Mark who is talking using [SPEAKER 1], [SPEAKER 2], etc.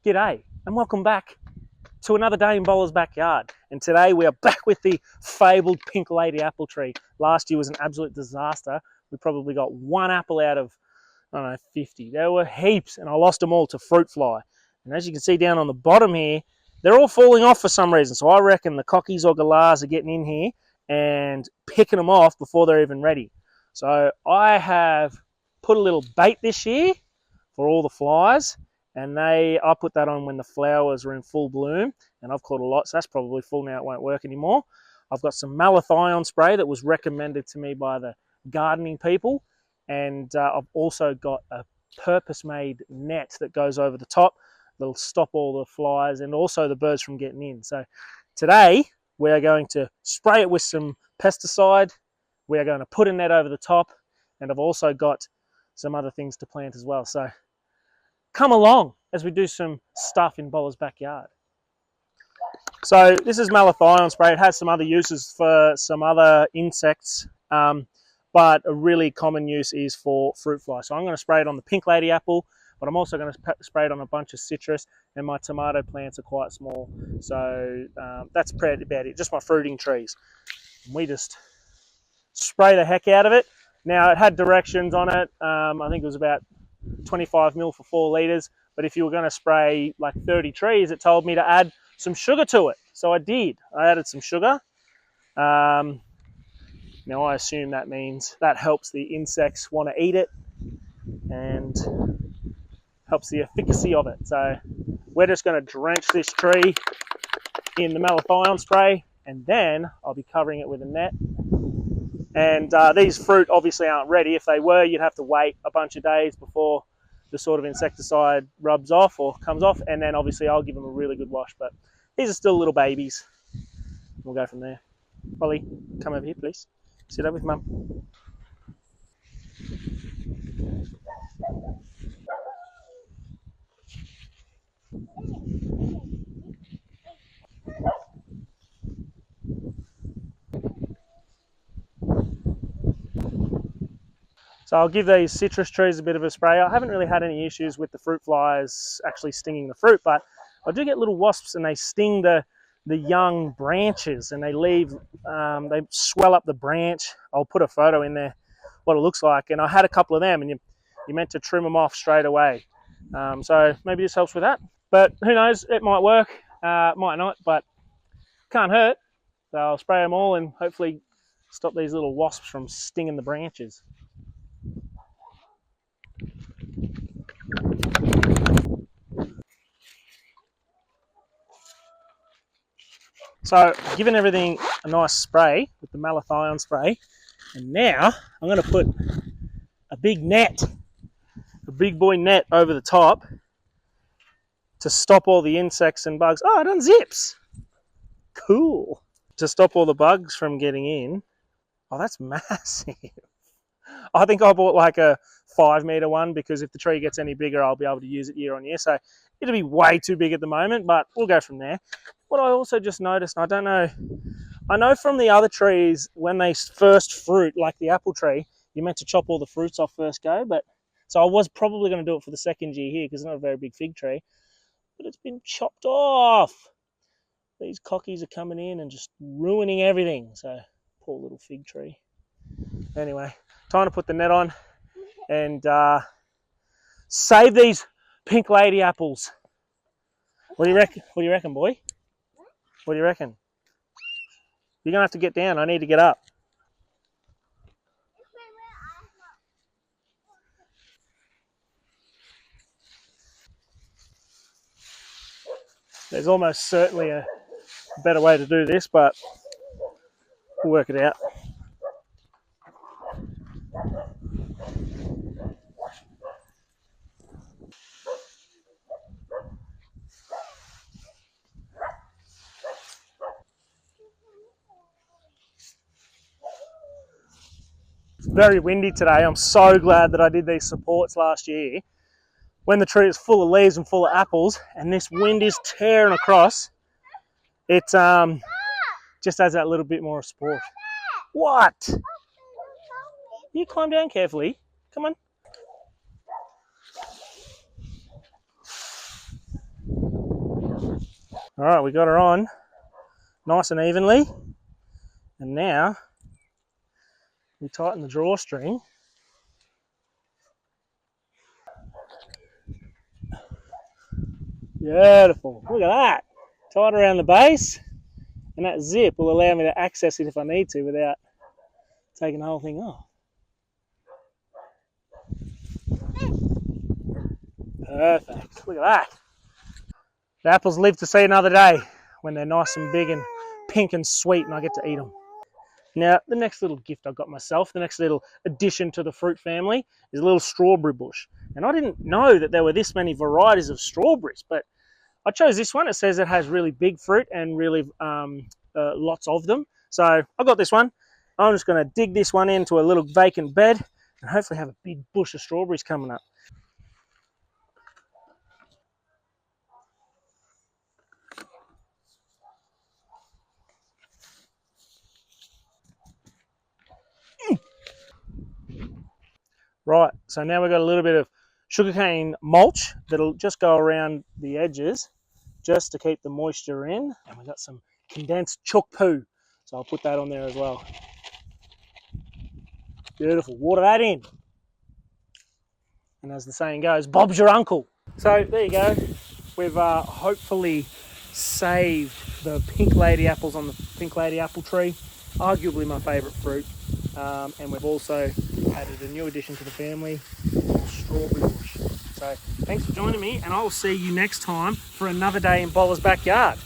[SPEAKER 1] G'day and welcome back to another day in Bowler's backyard. And today we are back with the fabled pink lady apple tree. Last year was an absolute disaster. We probably got one apple out of, I don't know, 50. There were heaps and I lost them all to fruit fly. And as you can see down on the bottom here, they're all falling off for some reason. So I reckon the cockies or galahs are getting in here and picking them off before they're even ready. So I have put a little bait this year for all the flies. And I put that on when the flowers were in full bloom, and I've caught a lot, so that's probably full now, it won't work anymore. I've got some malathion spray that was recommended to me by the gardening people, and I've also got a purpose-made net that goes over the top that'll stop all the flies and also the birds from getting in. So today we are going to spray it with some pesticide, we are going to put a net over the top, and I've also got some other things to plant as well. So come along as we do some stuff in Bowler's backyard. So this is malathion spray. It has some other uses for some other insects, but a really common use is for fruit fly. So I'm going to spray it on the pink lady apple, but I'm also going to spray it on a bunch of citrus, and my tomato plants are quite small. So that's pretty about it, just my fruiting trees. We just spray the heck out of it. Now it had directions on it. I think it was about 25 mil for 4 litres, but if you were going to spray like 30 trees, it told me to add some sugar to it. So I did. I added some sugar. Now I assume that means that helps the insects want to eat it and helps the efficacy of it. So we're just going to drench this tree in the malathion spray, and then I'll be covering it with a net. And these fruit obviously aren't ready. If they were, you'd have to wait a bunch of days before the sort of insecticide rubs off or comes off. And then obviously I'll give them a really good wash. But these are still little babies. We'll go from there. Ollie, come over here, please. Sit up with Mum. So I'll give these citrus trees a bit of a spray. I haven't really had any issues with the fruit flies actually stinging the fruit, but I do get little wasps and they sting the young branches, and they leave, they swell up the branch. I'll put a photo in there what it looks like, and I had a couple of them, and you're meant to trim them off straight away. So maybe this helps with that, but who knows, it might work, might not, but can't hurt. So I'll spray them all and hopefully stop these little wasps from stinging the branches. So given everything a nice spray with the malathion spray, and now I'm going to put a big net, a big boy net over the top to stop all the insects and bugs. Oh, it unzips. Cool. To stop all the bugs from getting in. Oh, that's massive. I think I bought like a 5 metre one because if the tree gets any bigger, I'll be able to use it year on year. So it'll be way too big at the moment, but we'll go from there. What I also just noticed, and I don't know, I know from the other trees, when they first fruit, like the apple tree, you're meant to chop all the fruits off first go, but so I was probably going to do it for the second year here because it's not a very big fig tree, but it's been chopped off. These cockies are coming in and just ruining everything. So poor little fig tree. Anyway, time to put the net on and save these pink lady apples. What do you reckon? What do you reckon, boy? What do you reckon? You're gonna have to get down. I need to get up. There's almost certainly a better way to do this, but we'll work it out. It's very windy today. I'm so glad that I did these supports last year when the tree is full of leaves and full of apples, and this wind is tearing across. It just adds that little bit more support. What? You climb down carefully. Come on. All right, we got her on nice and evenly. And now we tighten the drawstring. Beautiful. Look at that. Tight around the base. And that zip will allow me to access it if I need to without taking the whole thing off. Perfect. Look at that. The apples live to see another day when they're nice and big and pink and sweet and I get to eat them. Now, the next little gift I got myself, the next little addition to the fruit family is a little strawberry bush. And I didn't know that there were this many varieties of strawberries, but I chose this one. It says it has really big fruit and really lots of them. So I got this one. I'm just going to dig this one into a little vacant bed and hopefully have a big bush of strawberries coming up. Right, so now we've got a little bit of sugarcane mulch that'll just go around the edges just to keep the moisture in. And we've got some condensed chook poo, so I'll put that on there as well. Beautiful, water that in. And as the saying goes, Bob's your uncle. So there you go. We've hopefully saved the pink lady apples on the pink lady apple tree, arguably my favourite fruit. And we've also added a new addition to the family, strawberry bush. So thanks for joining me, and I will see you next time for another day in Bola's backyard.